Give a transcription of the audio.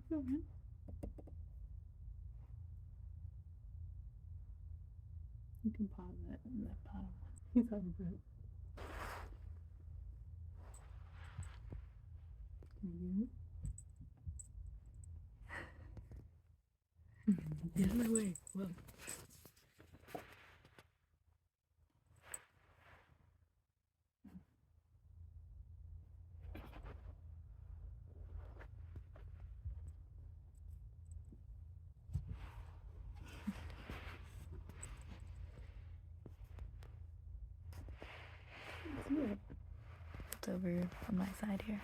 Go, man. You can pause it in that bottom one. He's out of breath. Can you get in my way? Whoa. It's over on my side here.